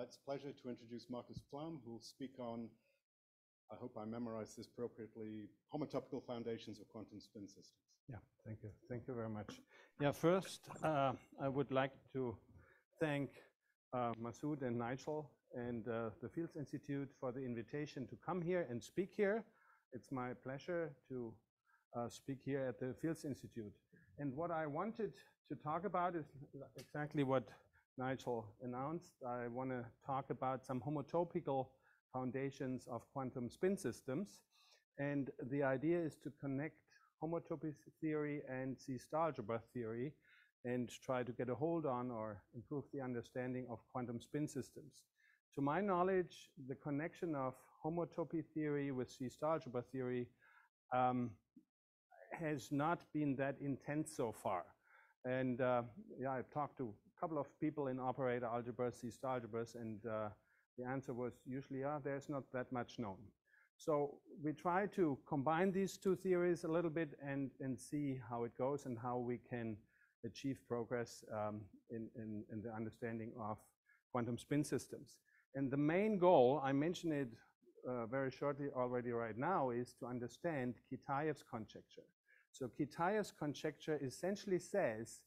It's a pleasure to introduce Markus Pflaum, who will speak on, I hope I memorized this appropriately, homotopical foundations of quantum spin systems. Yeah, thank you. Thank you very much. Yeah, first, I would like to thank Masoud and Nigel and the Fields Institute for the invitation to come here and speak here. It's my pleasure to speak here at the Fields Institute. And what I wanted to talk about is exactly what Nigel announced. I want to talk about some homotopical foundations of quantum spin systems. And the idea is to connect homotopy theory and C-star algebra theory and try to get a hold on or improve the understanding of quantum spin systems. To my knowledge, the connection of homotopy theory with C-star algebra theory has not been that intense so far. And yeah, I've talked to a couple of people in operator algebras, C-star algebras, and the answer was usually, there's not that much known. So we try to combine these two theories a little bit and see how it goes and how we can achieve progress in the understanding of quantum spin systems. And the main goal, I mentioned it very shortly already right now, is to understand Kitaev's conjecture. So Kitaev's conjecture essentially says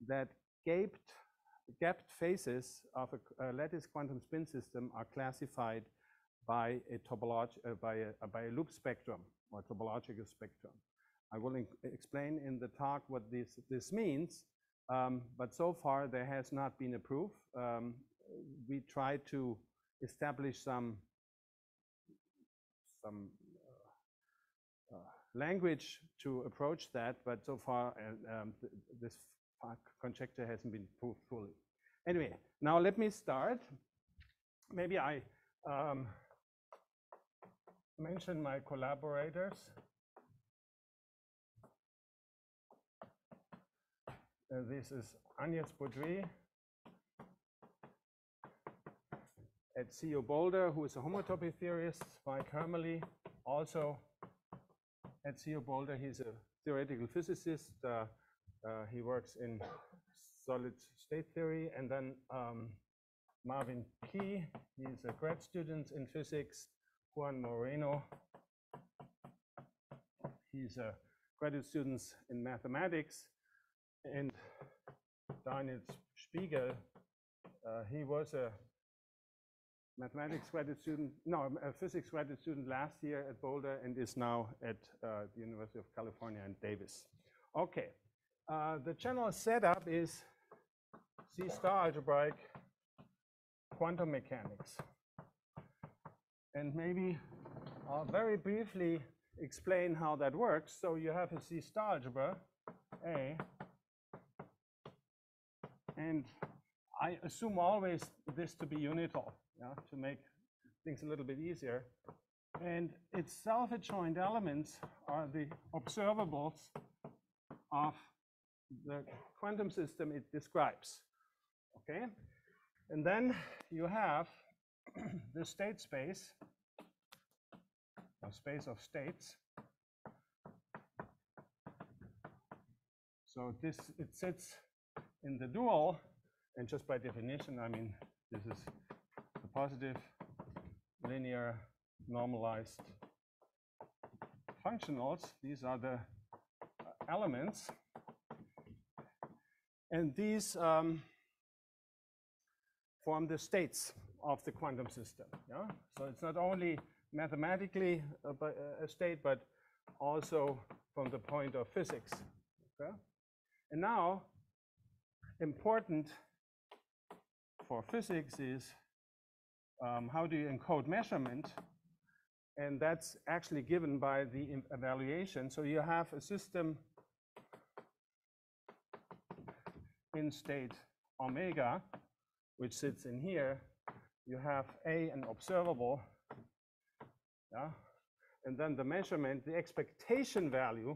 that gapped phases of a lattice quantum spin system are classified by a loop spectrum or topological spectrum. I will explain in the talk what this means, but so far there has not been a proof. We tried to establish some language to approach that, but so far this conjecture hasn't been proved fully. Anyway, now let me start. Maybe I mention my collaborators. This is Agnes Baudry at CU Boulder, who is a homotopy theorist. Mike Hermely, also at CU Boulder. He's a theoretical physicist. He works in solid state theory. And then Marvin Key, he's a grad student in physics. Juan Moreno, he's a graduate student in mathematics. And Daniel Spiegel, he was a mathematics graduate student, no, a physics graduate student last year at Boulder and is now at the University of California in Davis. Okay, the general setup is C-star algebraic quantum mechanics. And maybe I'll very briefly explain how that works. So you have a C-star algebra, A, and I assume always this to be unital, to make things a little bit easier. And its self-adjoint elements are the observables of the quantum system it describes. Okay? And then you have the state space, or space of states. So it sits in the dual, and just by definition, I mean, this is the positive linear normalized functionals. These are the elements. And these form the states of the quantum system. Yeah? So it's not only mathematically a state, but also from the point of physics. Okay? And now, important for physics is how do you encode measurement? And that's actually given by the evaluation. So you have a system in state omega, which sits in here. You have A, an observable, and then the measurement, the expectation value,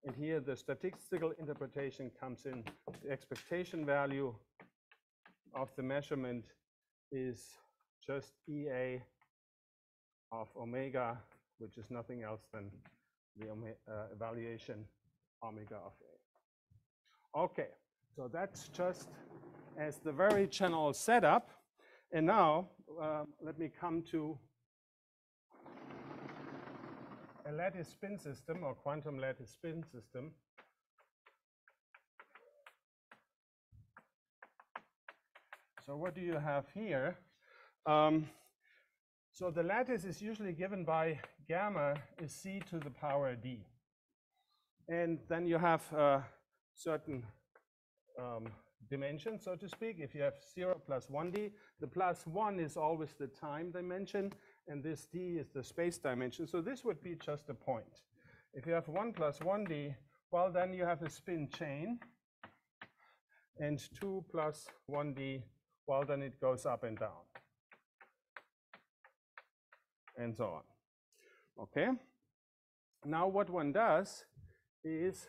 and here the statistical interpretation comes in. The expectation value of the measurement is just EA of omega, which is nothing else than the evaluation omega of A. Okay, so that's just as the very general setup. And now let me come to a lattice spin system or quantum lattice spin system. So what do you have here? So the lattice is usually given by gamma is c to the power d. And then you have certain dimension, so to speak. If you have 0 plus 1d, the plus 1 is always the time dimension, and this d is the space dimension. So this would be just a point. If you have 1 plus 1d, well, then you have a spin chain, and 2 plus 1d, well, then it goes up and down, and so on. Okay? Now what one does is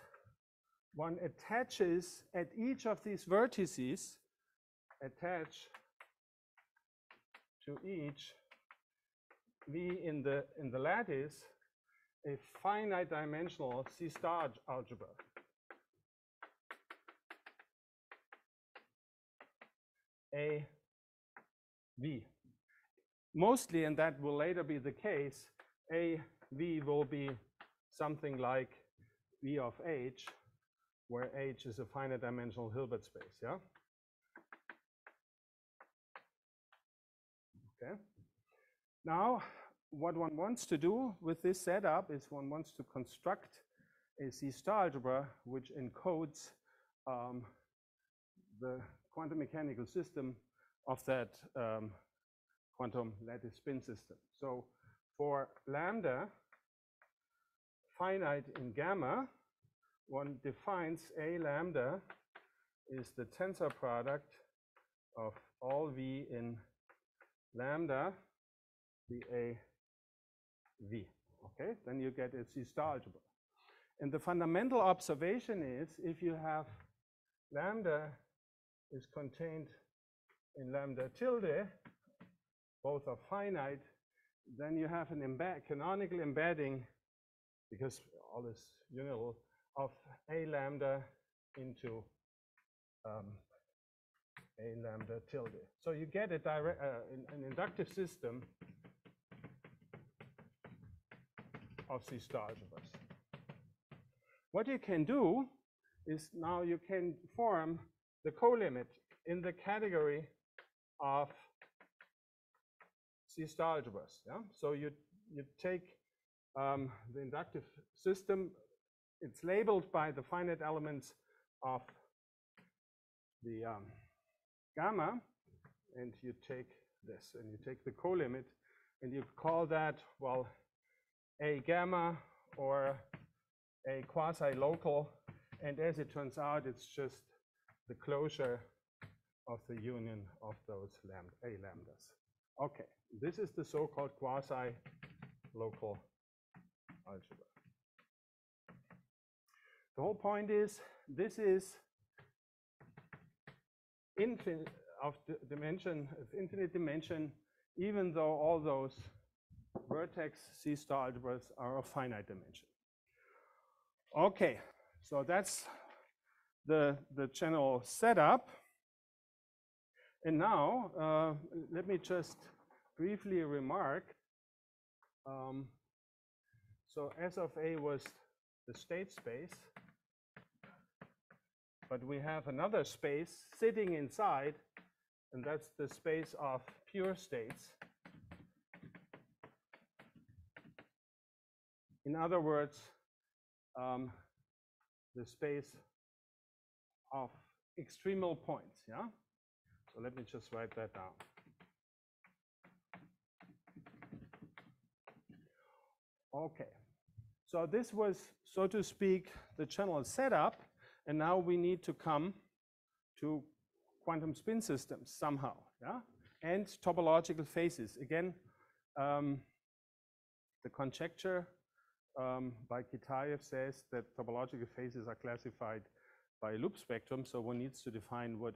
one attaches at each of these vertices, attach to each V in the lattice a finite dimensional C star algebra. A V. Mostly, and that will later be the case, A V will be something like V of H, where H is a finite dimensional Hilbert space, yeah? Okay. Now, what one wants to do with this setup is one wants to construct a C star algebra which encodes the quantum mechanical system of that quantum lattice spin system. So for lambda finite in gamma, one defines A lambda is the tensor product of all V in lambda, the A V. Okay, then you get a C star algebra. And the fundamental observation is if you have lambda is contained in lambda tilde, both are finite, then you have an canonical embedding, because all this unit of A lambda into A lambda tilde. So you get a direct, an inductive system of C star algebras. What you can do is now you can form the colimit in the category of C star algebras. Yeah? So you take the inductive system, it's labeled by the finite elements of the gamma, and you take this, and you take the colimit, and you call that, well, a gamma or a quasi-local, and as it turns out, it's just the closure of the union of those A lambdas. Okay, this is the so-called quasi-local algebra. The whole point is, this is infinite dimension, even though all those vertex C star algebras are of finite dimension. Okay, so that's the general setup. And now, let me just briefly remark. So S of A was the state space, but we have another space sitting inside, and that's the space of pure states. In other words, the space of extremal points, yeah? So let me just write that down. Okay, so this was, so to speak, the general setup, and now we need to come to quantum spin systems somehow, yeah? And topological phases. Again, the conjecture by Kitaev says that topological phases are classified by loop spectrum, so one needs to define what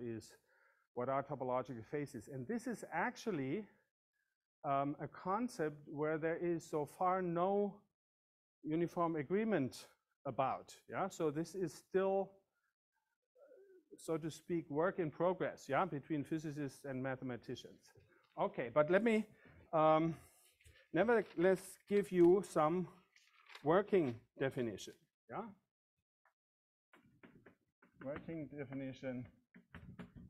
are topological phases. And this is actually a concept where there is so far no uniform agreement about, yeah? So this is still, so to speak, work in progress, yeah, between physicists and mathematicians. Okay, but let me nevertheless give you some working definition. Yeah, working definition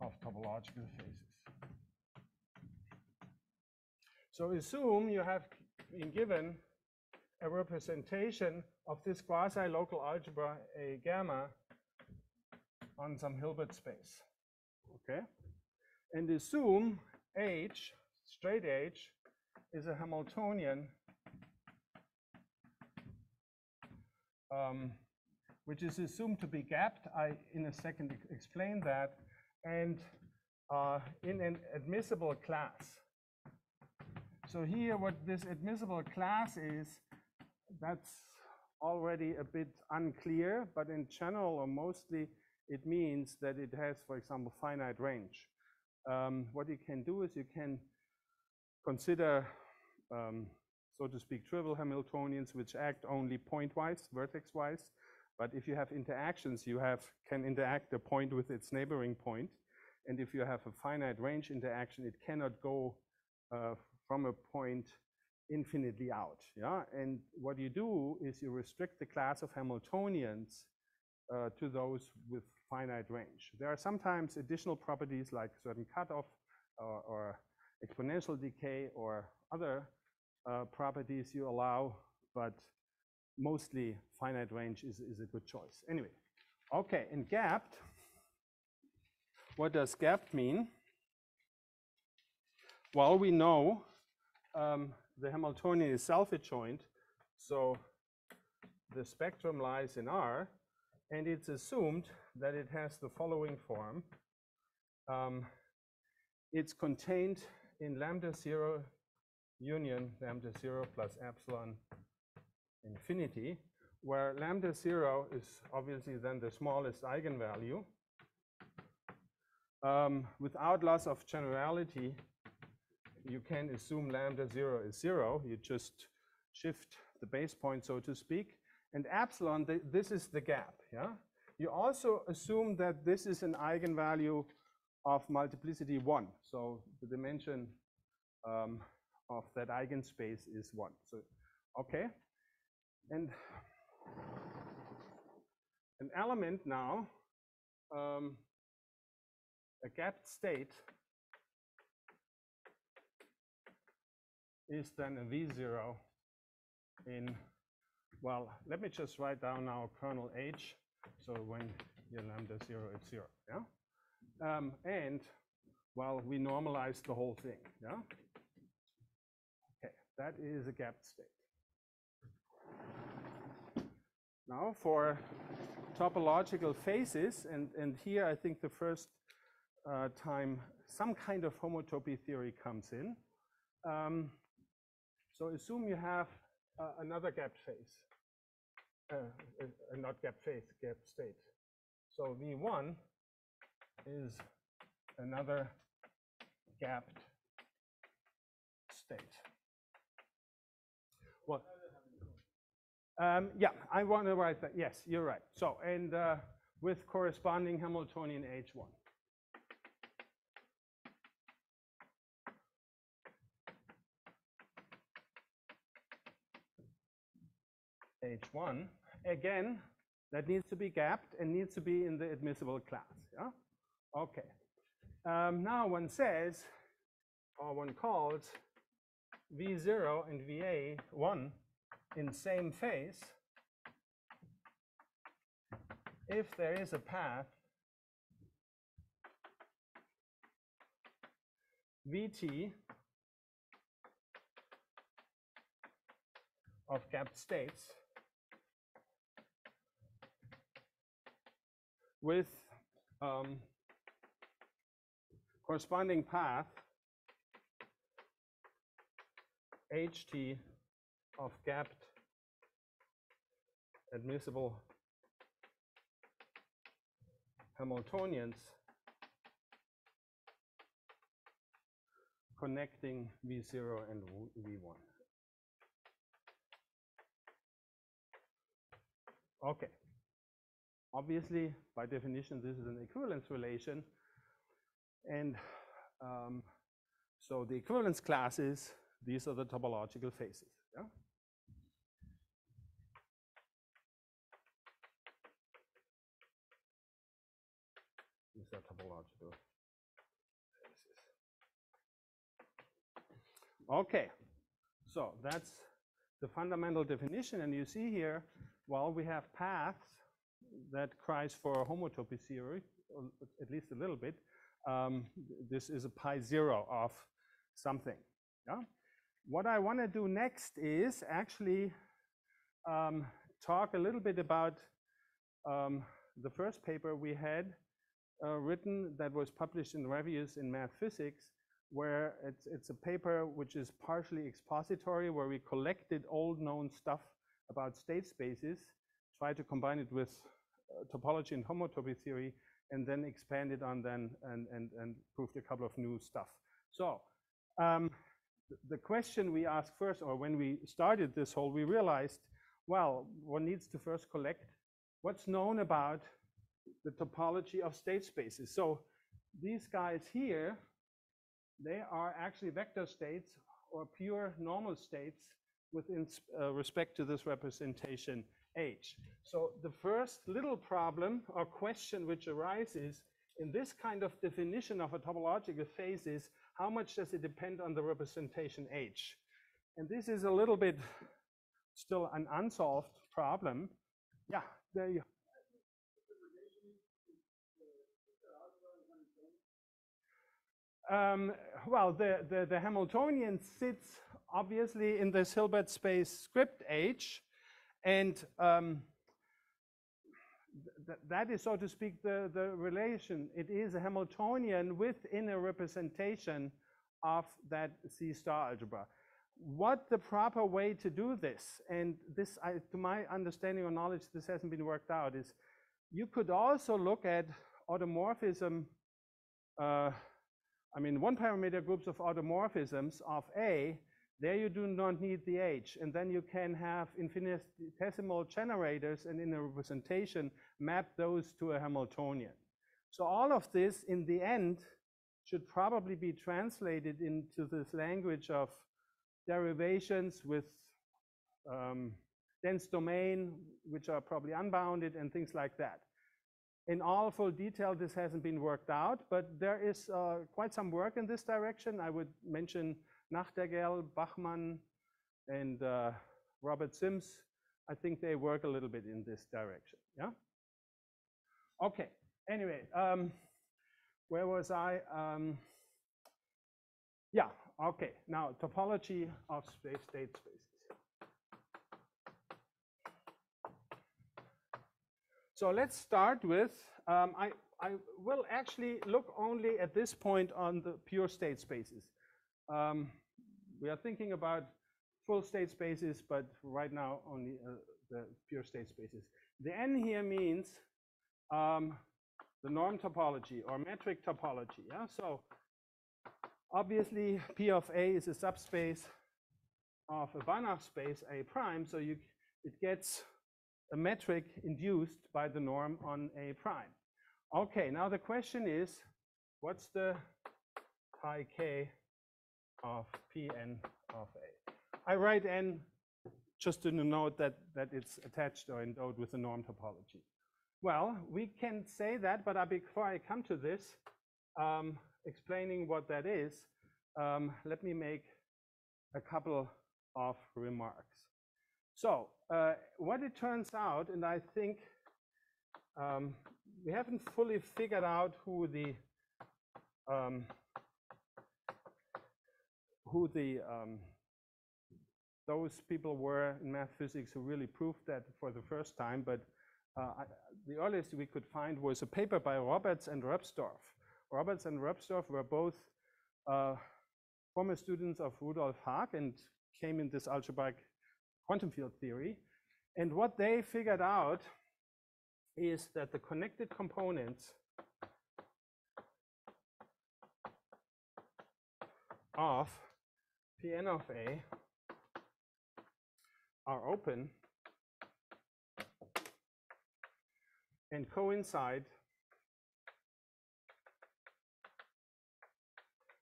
of topological phases. So assume you have been given a representation of this quasi-local algebra A gamma on some Hilbert space. Okay, and assume H, straight H, is a Hamiltonian which is assumed to be gapped. I, in a second, explain that. And in an admissible class. So here, what this admissible class is, that's already a bit unclear, but in general, or mostly, it means that it has, for example, finite range. What you can do is you can consider, so to speak, trivial Hamiltonians which act only point-wise, vertex-wise. But if you have interactions, you can interact a point with its neighboring point. And if you have a finite range interaction, it cannot go from a point infinitely out. Yeah? And what you do is you restrict the class of Hamiltonians to those with finite range. There are sometimes additional properties like certain cutoff or exponential decay or other properties you allow, but mostly finite range is a good choice. Anyway, okay, and gapped, what does gapped mean? Well, we know the Hamiltonian is self-adjoint, so the spectrum lies in R, and it's assumed that it has the following form. It's contained in lambda 0 union lambda 0 plus epsilon infinity, where lambda 0 is obviously then the smallest eigenvalue. Without loss of generality, you can assume lambda 0 is 0. You just shift the base point, so to speak. And epsilon, this is the gap. Yeah? You also assume that this is an eigenvalue of multiplicity 1. So the dimension of that eigenspace is 1. So, okay. And an element now, a gapped state, is then a V0 in, well, let me just write down now kernel H. So when your lambda 0 is 0. Yeah? And, well, we normalize the whole thing. Yeah? Okay, that is a gapped state. Now for topological phases, and here I think the first time some kind of homotopy theory comes in. So assume you have another gapped phase, not gapped phase, gapped state. So V1 is another gapped state. Well, yeah, I want to write that. Yes, you're right. So, and with corresponding Hamiltonian H1. H1, again, that needs to be gapped and needs to be in the admissible class. Yeah? Okay. Now one says, or one calls V0 and VA1 in same phase if there is a path VT of gapped states with corresponding path HT of gapped admissible Hamiltonians connecting V0 and V1. Okay. Obviously, by definition, this is an equivalence relation. And So the equivalence classes, these are the topological phases. Yeah? These are topological phases. Okay, so that's the fundamental definition. And you see here, well, we have paths that cries for a homotopy theory, or at least a little bit. This is a pi 0 of something. Yeah? What I want to do next is actually talk a little bit about the first paper we had written that was published in Reviews in Math Physics, where it's a paper which is partially expository, where we collected old known stuff about state spaces, try to combine it with topology and homotopy theory, and then expanded on then and proved a couple of new stuff. So the question we asked first, or when we started this whole, we realized, well, one needs to first collect what's known about the topology of state spaces. So these guys here, they are actually vector states or pure normal states within respect to this representation H. So the first little problem or question which arises in this kind of definition of a topological phase is, how much does it depend on the representation H? And this is a little bit still an unsolved problem. Yeah, there you. Well, the Hamiltonian sits obviously in this Hilbert space script H, and that is, so to speak, the relation. It is a Hamiltonian within a representation of that C star algebra. What the proper way to do this, and this, to my understanding or knowledge, this hasn't been worked out, is you could also look at automorphism, I mean, one parameter groups of automorphisms of A. There you do not need the H, and then you can have infinitesimal generators, and in a representation map those to a Hamiltonian. So all of this in the end should probably be translated into this language of derivations with dense domain, which are probably unbounded and things like that. In all full detail, this hasn't been worked out, but there is quite some work in this direction. I would mention Nachtergell, Bachmann, and Robert Sims. I think they work a little bit in this direction. Yeah. Okay. Anyway, where was I? Yeah. Okay. Now topology of state spaces. So let's start with. I will actually look only at this point on the pure state spaces. We are thinking about full state spaces, but right now only the pure state spaces. The N here means the norm topology or metric topology. Yeah. So obviously P of A is a subspace of a Banach space A prime. So it gets a metric induced by the norm on A prime. Okay. Now the question is, what's the pi k of Pn of A? I write N just to note that it's attached or endowed with a norm topology. Well, we can say that, but before I come to this, explaining what that is, let me make a couple of remarks. So what it turns out, and I think we haven't fully figured out who those people were in math physics who really proved that for the first time, but the earliest we could find was a paper by Roberts and Rebstorff. Roberts and Rebstorff were both former students of Rudolf Haag and came in this algebraic quantum field theory. And what they figured out is that the connected components of Pn of A are open and coincide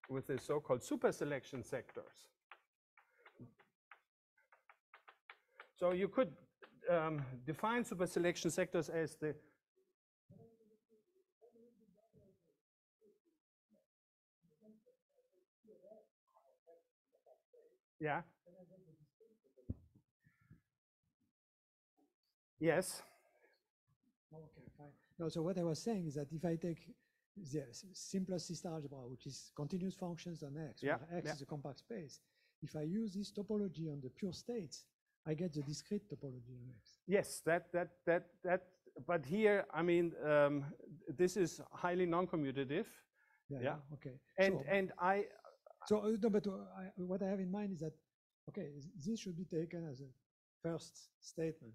with the so-called super selection sectors. So you could define super selection sectors as the yeah. Yes. Okay, fine. No, so what I was saying is that if I take the simplest system algebra, which is continuous functions on X, Yeah, where X is a compact space, if I use this topology on the pure states, I get the discrete topology on X. Yes, but here, I mean, this is highly non-commutative. Yeah. Okay. So, No, but what I have in mind is that, okay, this should be taken as a first statement.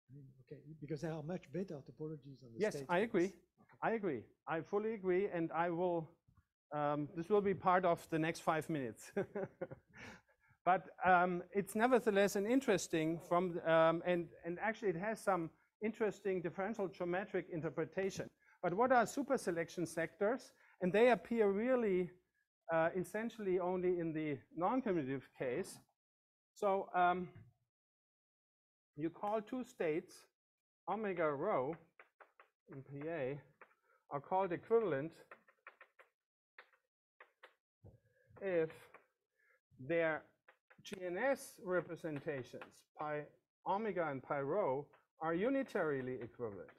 I mean, okay, because there are much better topologies on the yes, state I space. agree. Okay. I agree. I fully agree, and I will. This will be part of the next 5 minutes. But it's nevertheless an interesting and actually it has some interesting differential geometric interpretation. But what are super selection sectors? And they appear really essentially only in the non-commutative case. So you call two states, omega rho in PA, are called equivalent if their GNS representations, pi omega and pi rho, are unitarily equivalent.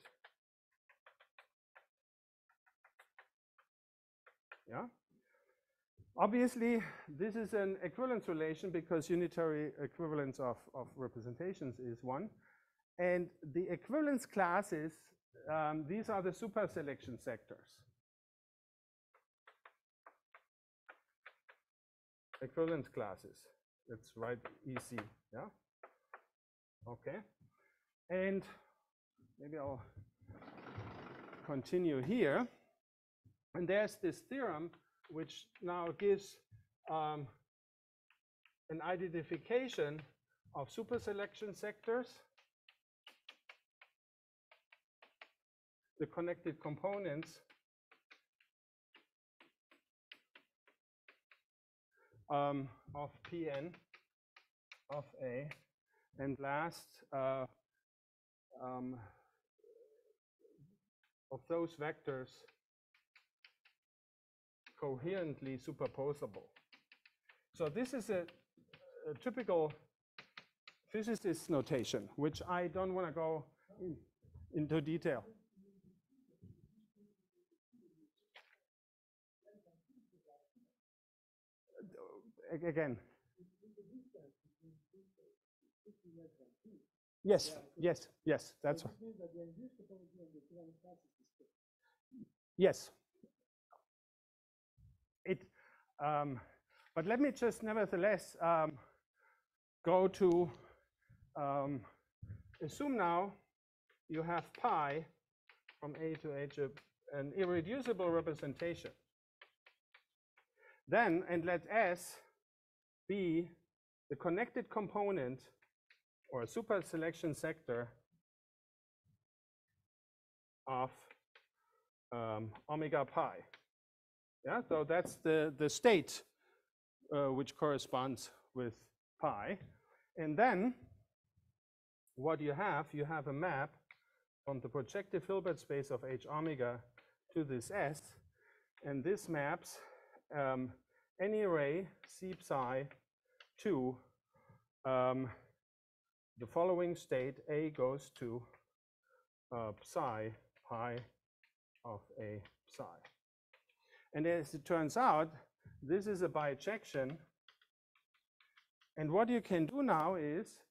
Yeah. Obviously, this is an equivalence relation because unitary equivalence of representations is one. And the equivalence classes, these are the super selection sectors. Equivalence classes. Let's write EC, yeah? Okay. And maybe I'll continue here. And there's this theorem which now gives an identification of super selection sectors, the connected components of Pn of A, and last of those vectors coherently superposable. So this is a typical physicist notation, which I don't want to go into detail. Again. Yes, yes, yes, that's right. Yes. But let me just nevertheless go to assume now you have pi from A to H, an irreducible representation. Then, and let S be the connected component or a super selection sector of omega pi. Yeah, so that's the state which corresponds with pi. And then what you have a map from the projective Hilbert space of H omega to this S. And this maps any array C psi to the following state: A goes to psi pi of A psi. And as it turns out, this is a bijection. And what you can do now is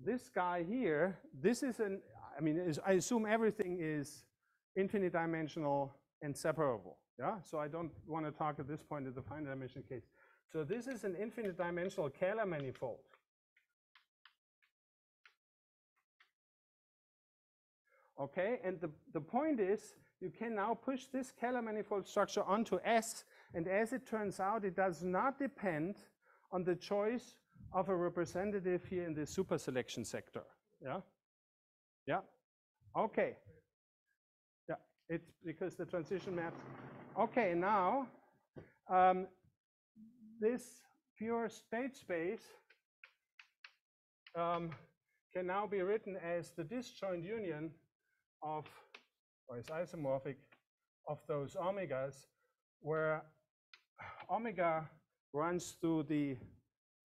this guy here, this is an, I mean, I assume everything is infinite dimensional and separable. Yeah, so I don't want to talk at this point of the finite dimension case. So this is an infinite dimensional Kähler manifold. Okay, and the point is you can now push this Kähler manifold structure onto S, and as it turns out, it does not depend on the choice of a representative here in the super selection sector. Yeah, yeah, okay. Yeah, it's because the transition maps. Okay, now this pure state space can now be written as the disjoint union of, or is isomorphic, of those omegas, where omega runs through the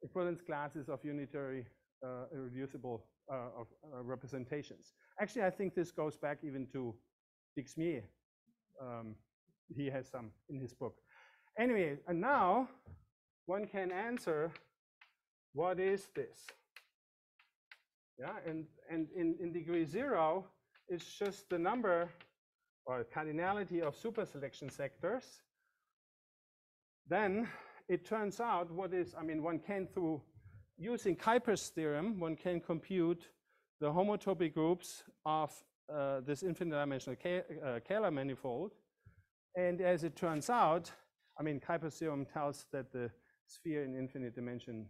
equivalence classes of unitary irreducible representations. Actually, I think this goes back even to Dixmier. He has some in his book. Anyway, and now one can answer, what is this? Yeah, and in degree 0, it's just the number or cardinality of superselection sectors. Then it turns out what is, I mean, one can, through using Kuiper's theorem, one can compute the homotopy groups of this infinite dimensional Kähler manifold. And as it turns out, I mean, Kuiper's theorem tells that the sphere in infinite dimension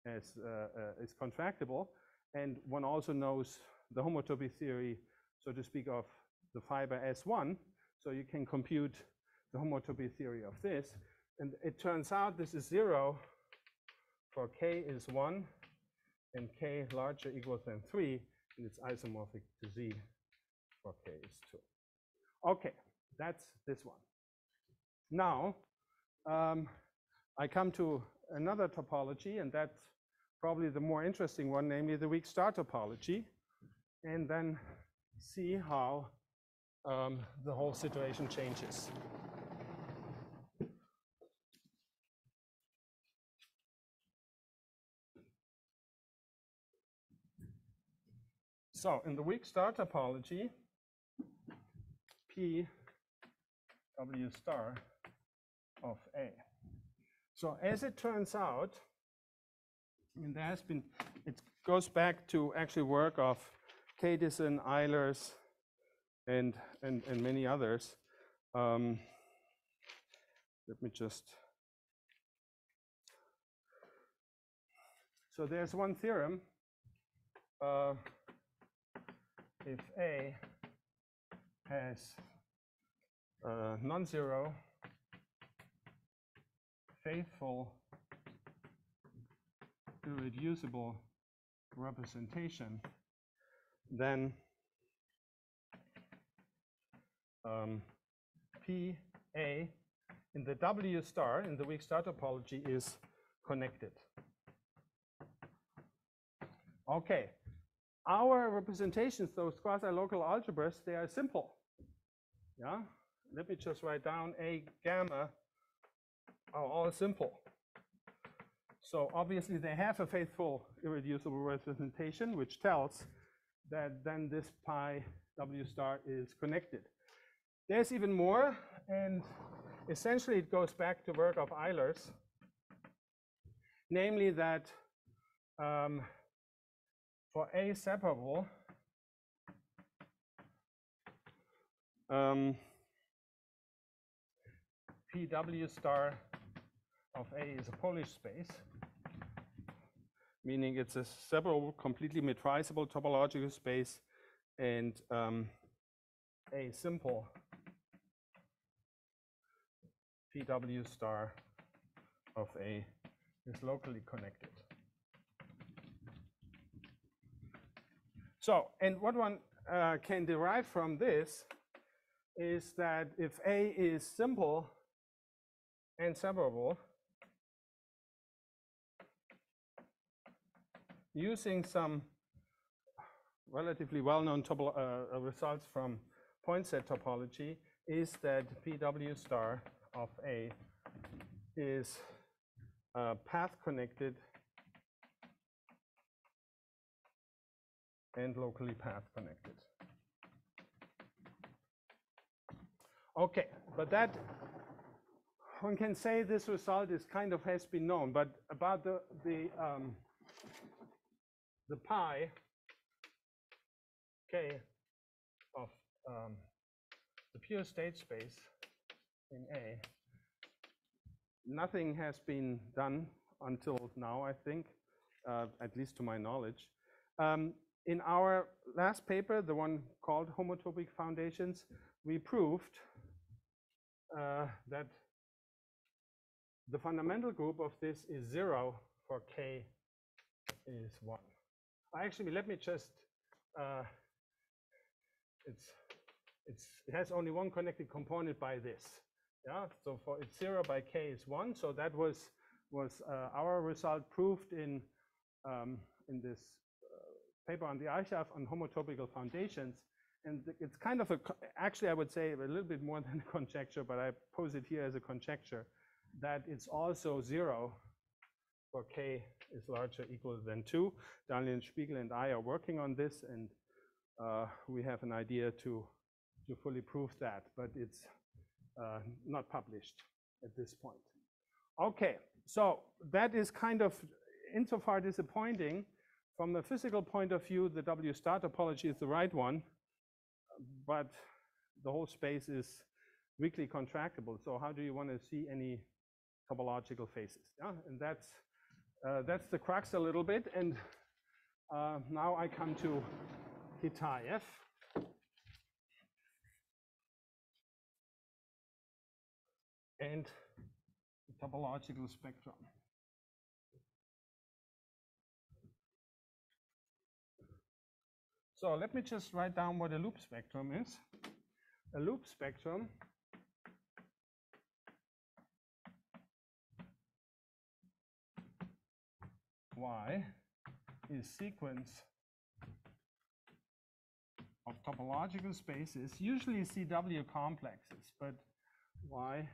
is contractible. And one also knows the homotopy theory, so to speak, of the fiber S1. So you can compute the homotopy theory of this. And it turns out this is 0 for k is 1 and k larger equals than 3. And it's isomorphic to Z for k is 2. OK, that's this one. Now, I come to another topology, and that's probably the more interesting one, namely the weak star topology, and then see how the whole situation changes. So in the weak star topology, P W star of A. So as it turns out, I mean, there has been, it goes back to actually work of Cadison, Eilers, and many others. Let me just, so there's one theorem. If A has non-zero faithful irreducible representation, then PA in the W star, in the weak star topology, is connected. Okay, our representations, those quasi-local algebras, they are simple. Yeah, let me just write down A gamma are all simple. So obviously they have a faithful irreducible representation, which tells that then this pi W star is connected. There's even more, and essentially it goes back to work of Eilers, namely that for A separable, PW star of A is a Polish space, meaning it's a separable, completely metrizable topological space, and A simple PW star of A is locally connected. So, and what one can derive from this is that if A is simple and separable, using some relatively well-known results from point set topology, is that PW star of A is path connected and locally path connected. Okay, but that, one can say this result is kind of has been known, but about the pi k of the pure state space in A, nothing has been done until now, I think, at least to my knowledge. In our last paper, the one called Homotopic Foundations, we proved that the fundamental group of this is 0 for k is 1. Actually, let me just, it has only one connected component by this. Yeah, so for it's 0 by k is 1. So that was our result proved in this paper on the Archive on homotopical foundations. And it's kind of actually I would say a little bit more than a conjecture, but I pose it here as a conjecture that it's also 0 for k is larger or equal than 2. Daniel Spiegel and I are working on this, and we have an idea to fully prove that, but it's not published at this point. Okay, so that is kind of insofar disappointing. From a physical point of view, the W star topology is the right one, but the whole space is weakly contractible. So how do you want to see any topological faces? Yeah, and that's the crux a little bit. And now I come to Kitaev. And the topological spectrum. So let me just write down what a loop spectrum is. A loop spectrum Y is sequence of topological spaces, usually CW complexes, but Y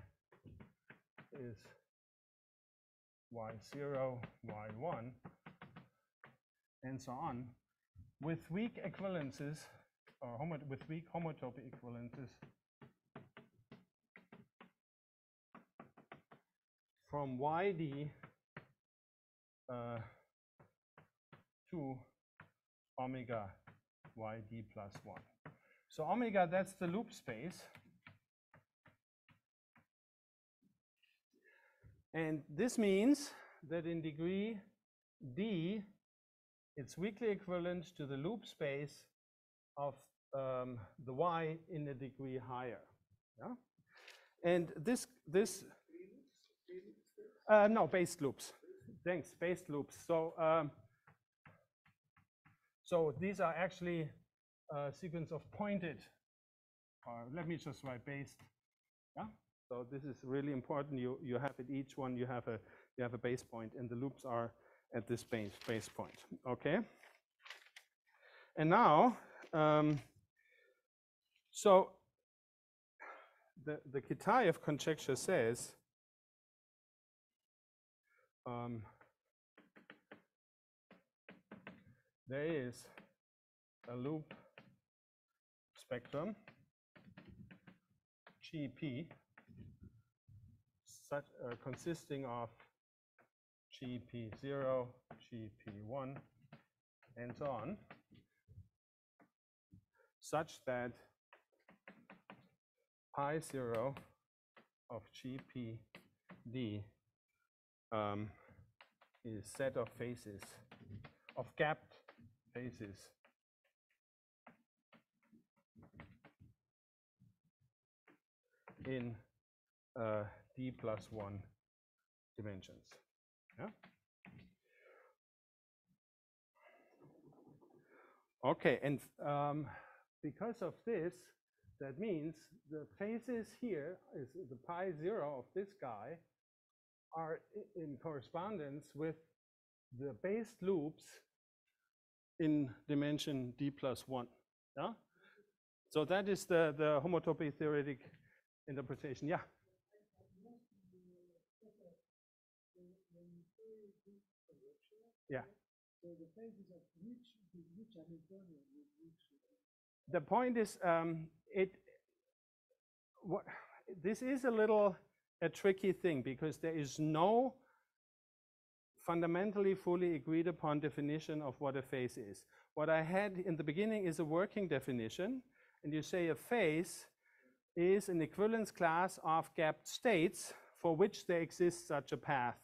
is Y0, Y1, and so on, with weak equivalences, or with weak homotopy equivalences from YD to omega YD plus 1. So omega, that's the loop space. And this means that in degree D, it's weakly equivalent to the loop space of the Y in a degree higher. Yeah? And no, based loops. Thanks, based loops. So, so these are actually a sequence of pointed, let me just write based. Yeah. So this is really important. You have at each one you have a base point, and the loops are at this base point. Okay. And now, so the Kitaev conjecture says there is a loop spectrum GP such consisting of GP0, GP1, and so on, such that pi 0 of GPD is set of faces, of gapped faces in D plus 1 dimensions. Yeah. Okay, and because of this, that means the faces here is the pi 0 of this guy are in correspondence with the based loops in dimension D plus 1. Yeah. So that is the homotopy theoretic interpretation. Yeah. Yeah. So the phases of which Hamiltonian would which? The point is, this is a little a tricky thing because there is no fundamentally fully agreed upon definition of what a phase is. What I had in the beginning is a working definition, and you say a phase is an equivalence class of gapped states for which there exists such a path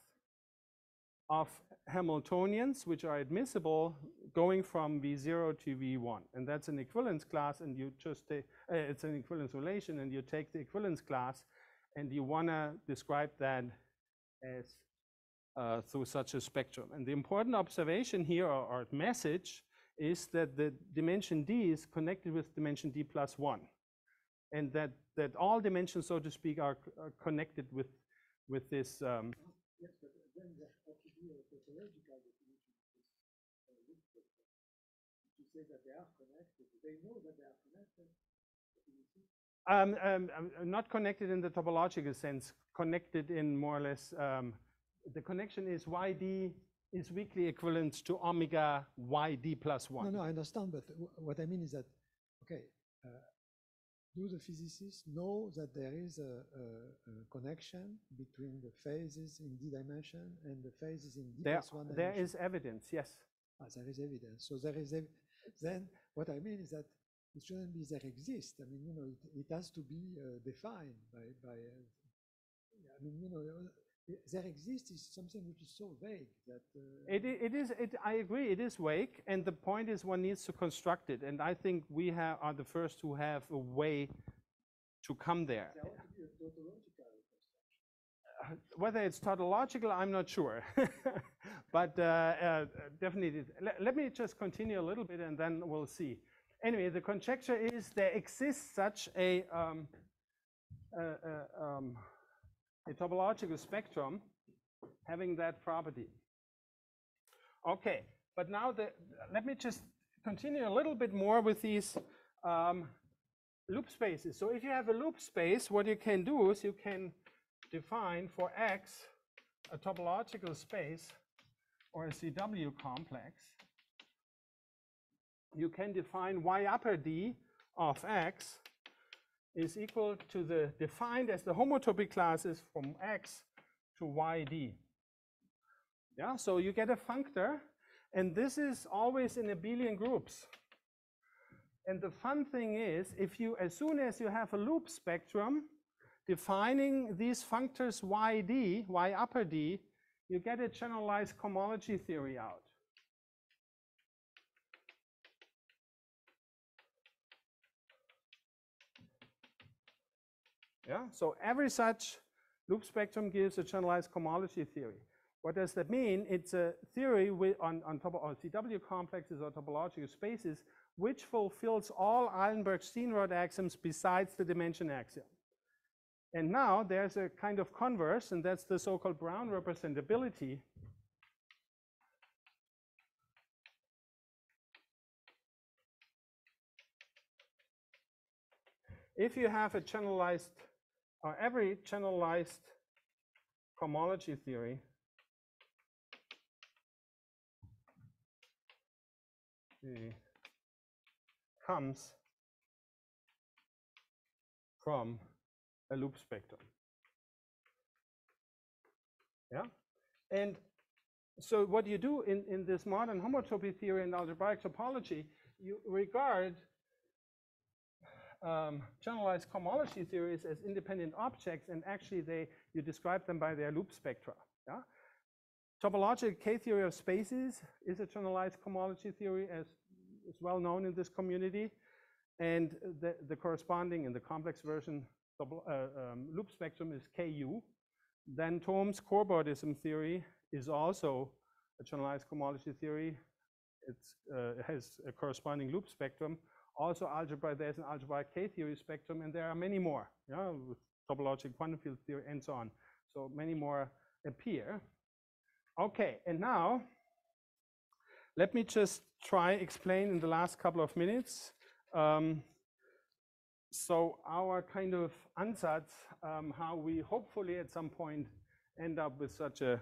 of Hamiltonians which are admissible going from V0 to V1. And that's an equivalence class, and you just take, it's an equivalence relation, and you take the equivalence class and you want to describe that as through such a spectrum. And the important observation here, or message, is that the dimension D is connected with dimension D plus 1. And that all dimensions, so to speak, are connected with this. Yes, but then there has to be a topological definition of this loop spectrum. To say that they are connected, they know that they are connected. Not connected in the topological sense, connected in more or less, the connection is YD is weakly equivalent to omega YD plus 1. No, I understand, but what I mean is that, okay, do the physicists know that there is a connection between the phases in D dimension and the phases in D plus 1 dimension? There is evidence, yes. There is evidence. So there is, then what I mean is that it shouldn't be there exists. I mean, it has to be defined by I mean, there exists is something which is so vague that I agree, it is vague, and the point is one needs to construct it, and I think we are the first who have a way to come there. There ought to be a tautological construction. Whether it's tautological, I'm not sure, but definitely. Let me just continue a little bit, and then we'll see. Anyway, the conjecture is there exists such a topological spectrum having that property. Okay, but now let me just continue a little bit more with these loop spaces. So if you have a loop space, what you can do is you can define for X a topological space or a CW complex. You can define Y upper D of X is equal to the defined as the homotopy classes from X to YD. Yeah, so you get a functor, and this is always in abelian groups. And the fun thing is, as soon as you have a loop spectrum defining these functors YD, Y upper D, you get a generalized cohomology theory out. Yeah, so every such loop spectrum gives a generalized cohomology theory. What does that mean? It's a theory on top of CW complexes or topological spaces which fulfills all Eilenberg-Steenrod axioms besides the dimension axiom. And now there's a kind of converse, and that's the so-called Brown representability. If you have a generalized, or every generalized cohomology theory comes from a loop spectrum. Yeah, and so what you do in this modern homotopy theory and algebraic topology, you regard generalized cohomology theories as independent objects, and actually you describe them by their loop spectra. Yeah? Topological K-theory of spaces is a generalized cohomology theory, as is well known in this community, and the corresponding in the complex version loop spectrum is KU. Then Thom's cobordism theory is also a generalized cohomology theory. It has a corresponding loop spectrum. Also there's an algebraic K-theory spectrum, and there are many more, yeah, with topological quantum field theory and so on. So many more appear. Okay, and now let me just try explain in the last couple of minutes. So our kind of ansatz, how we hopefully at some point end up with such a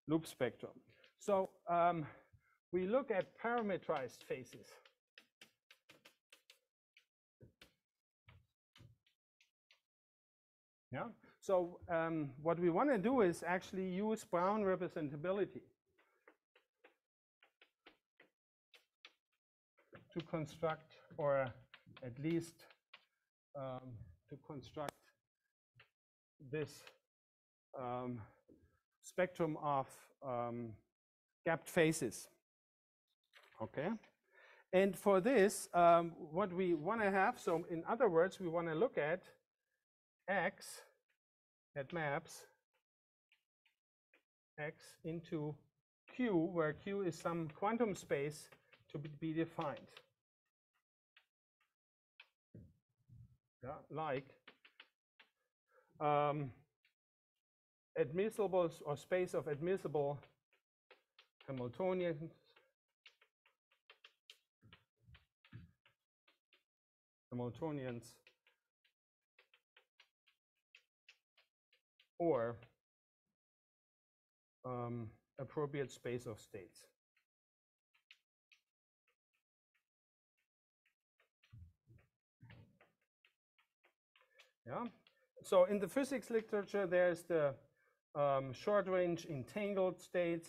loop spectrum. So we look at parametrized phases. Yeah. So what we want to do is actually use Brown representability to construct, or at least to construct this spectrum of gapped phases. Okay. And for this, what we want to have, so in other words, we want to look at X that maps X into Q, where Q is some quantum space to be defined. Yeah, like admissible or space of admissible Hamiltonians or appropriate space of states. Yeah. So in the physics literature, there's the short-range entangled states.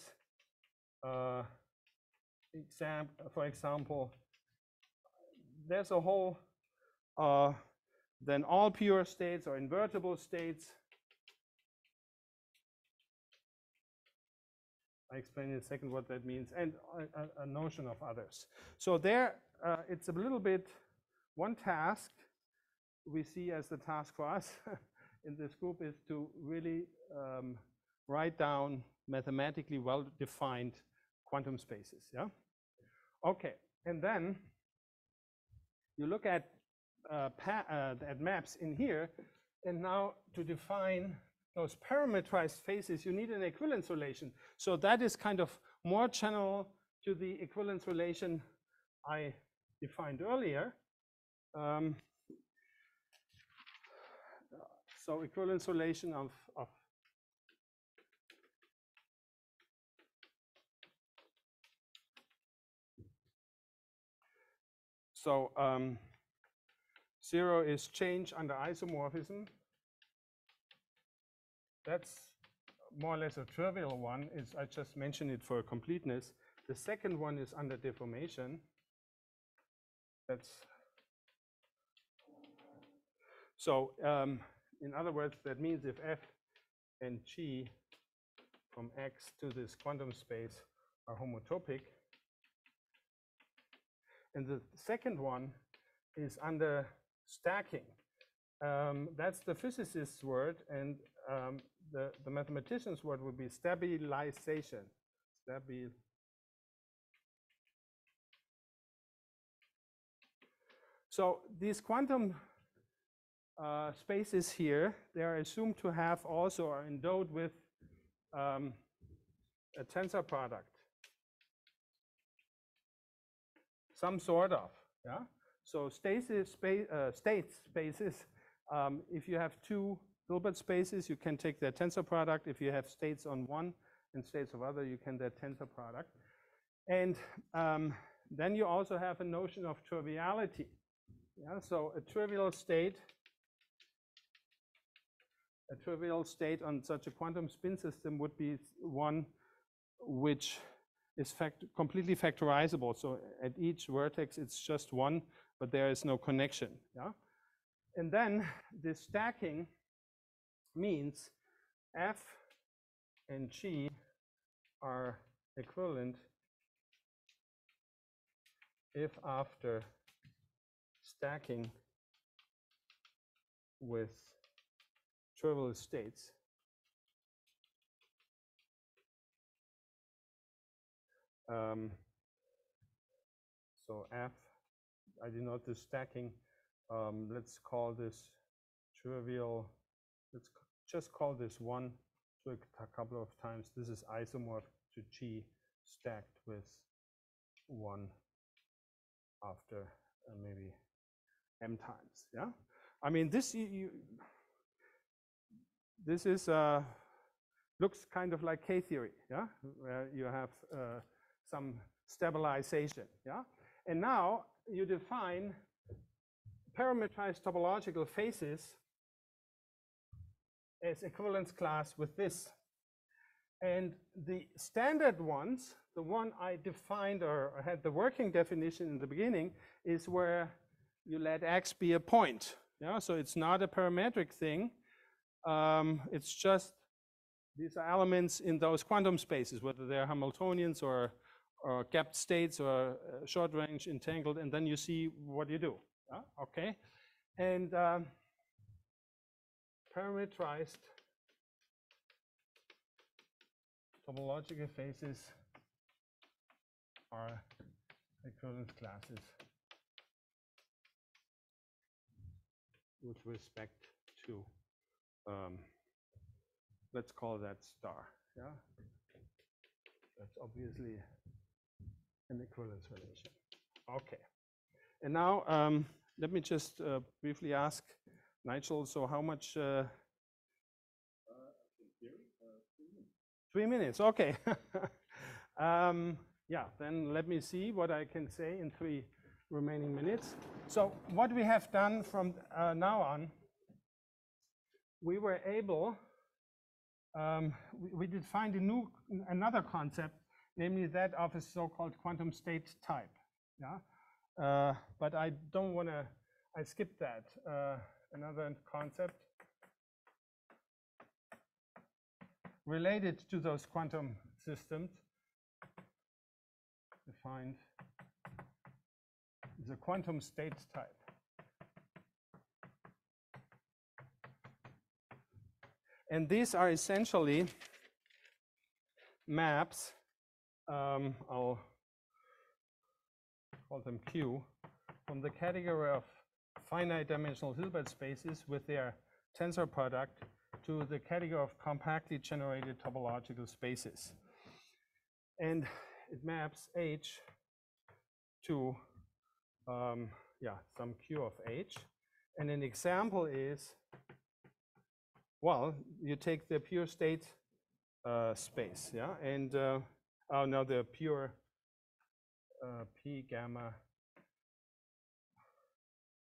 For example, there's a whole then all pure states or invertible states. I explain in a second what that means, and a notion of others. So there, it's a little bit one task we see as the task for us in this group is to really write down mathematically well-defined quantum spaces. Yeah. Okay, and then you look at maps in here, and now to define those parametrized phases, you need an equivalence relation. So that is kind of more general to the equivalence relation I defined earlier. So equivalence relation of so 0 is change under isomorphism. That's more or less a trivial one. I just mentioned it for completeness. The second one is under deformation. That's so in other words, that means if f and g from X to this quantum space are homotopic. And the second one is under stacking. That's the physicist's word, and the mathematician's word would be stabilization. So these quantum spaces here, they are assumed to have also are endowed with a tensor product, some sort of. Yeah. So state spaces. If you have two Hilbert spaces, you can take their tensor product. If you have states on one and states of other, you can their tensor product. And then you also have a notion of triviality. Yeah, so a trivial state on such a quantum spin system would be one which is completely factorizable. So at each vertex, it's just one, but there is no connection. Yeah? And then this stacking means F and G are equivalent if after stacking with trivial states, so F, I denote this stacking, let's call this trivial, let's just call this 1 to a couple of times. This is isomorph to G stacked with 1 after maybe m times. Yeah, I mean this this is looks kind of like K theory. Yeah, where you have some stabilization. Yeah, and now you define parametrized topological phases as equivalence class with this. And the standard ones, the one I defined or had the working definition in the beginning, is where you let X be a point. Yeah, so it's not a parametric thing. It's just these are elements in those quantum spaces, whether they're Hamiltonians or gapped states or short range entangled, and then you see what you do. Yeah? Okay, and parametrized topological phases are equivalence classes with respect to, let's call that star. Yeah, that's obviously an equivalence relation. Okay, and now let me just briefly ask Nigel. So how much? In theory, 3 minutes. Okay. Yeah, then let me see what I can say in 3 remaining minutes. So what we have done from now on, we were able, we defined another concept, namely that of a so-called quantum state type. Yeah, but I don't want to. I skipped that. Another concept related to those quantum systems, defined as a quantum state type. And these are essentially maps, I'll call them Q, from the category of finite dimensional Hilbert spaces with their tensor product to the category of compactly generated topological spaces. And it maps H to some Q of H. And an example is, well, you take the pure state space, yeah, and now the pure P gamma.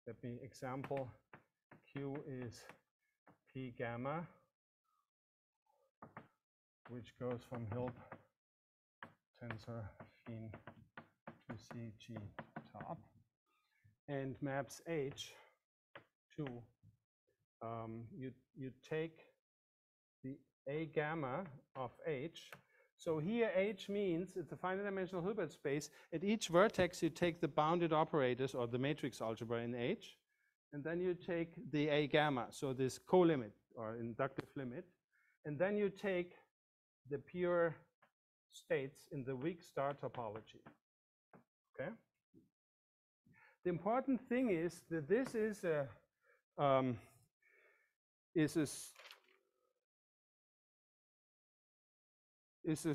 Let me example Q is P gamma, which goes from Hilb tensor phin to CG top, and maps H to you take the A gamma of H. So here H means it's a finite dimensional Hilbert space. At each vertex you take the bounded operators or the matrix algebra in H, and then you take the A gamma, so this co-limit or inductive limit, and then you take the pure states in the weak star topology. Okay. The important thing is that this is a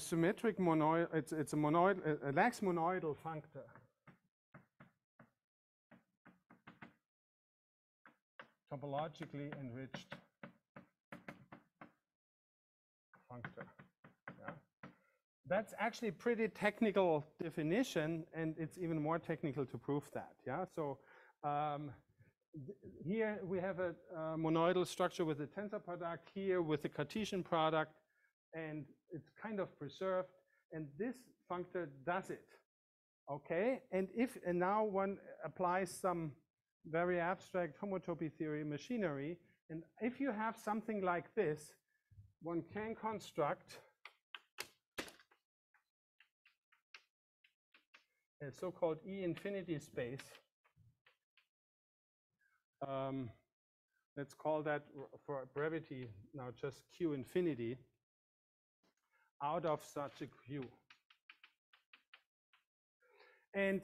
symmetric monoid. It's a monoid, a lax monoidal functor. Topologically enriched functor. Yeah. That's actually a pretty technical definition, and it's even more technical to prove that. Yeah. So here we have a monoidal structure with a tensor product, here with a Cartesian product, and it's kind of preserved, and this functor does it. Okay, and now one applies some very abstract homotopy theory machinery, and if you have something like this, one can construct a so-called E infinity space. Let's call that for brevity now just Q infinity out of such a Q. And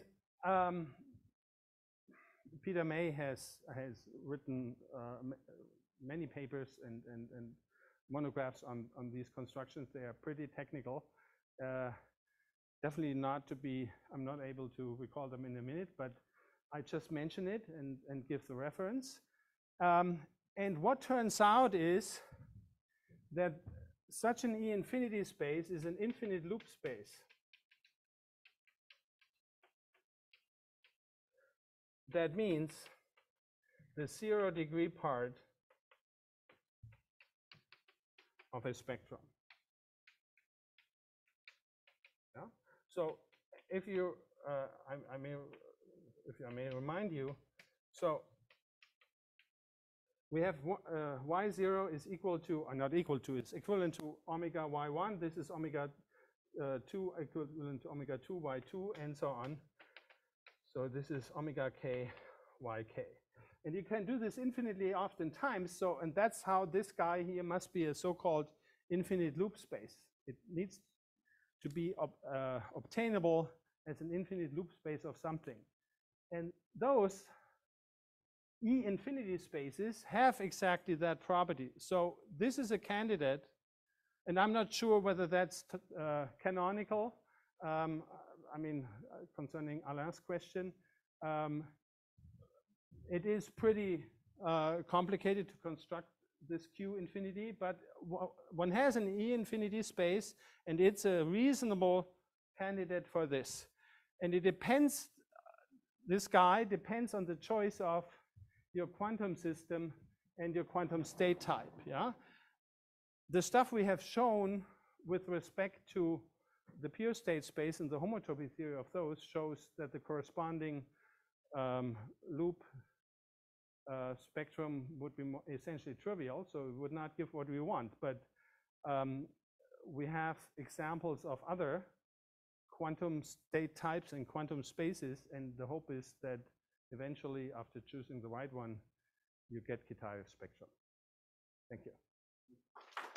Peter May has written many papers and monographs on these constructions. They are pretty technical. Definitely not to be, I'm not able to recall them in a minute, but I just mention it and give the reference. And what turns out is that such an E infinity space is an infinite loop space. That means the 0-degree part of a spectrum. Yeah? So if you, I may remind you, so we have y0 is equal to, or not equal to, it's equivalent to omega y1. This is omega 2 equivalent to omega 2 y2, and so on. So this is omega k yk. And you can do this infinitely often times. So, and that's how this guy here must be a so-called infinite loop space. It needs to be obtainable as an infinite loop space of something. And those E-infinity spaces have exactly that property. So this is a candidate, and I'm not sure whether that's canonical. I mean, concerning Alain's question, it is pretty complicated to construct this Q infinity, but one has an E infinity space, and it's a reasonable candidate for this. And it depends, this guy depends on the choice of your quantum system and your quantum state type, yeah? The stuff we have shown with respect to the pure state space and the homotopy theory of those shows that the corresponding loop spectrum would be essentially trivial, so it would not give what we want. But we have examples of other quantum state types and quantum spaces, and the hope is that eventually, after choosing the right one, you get Kitaev spectrum. Thank you.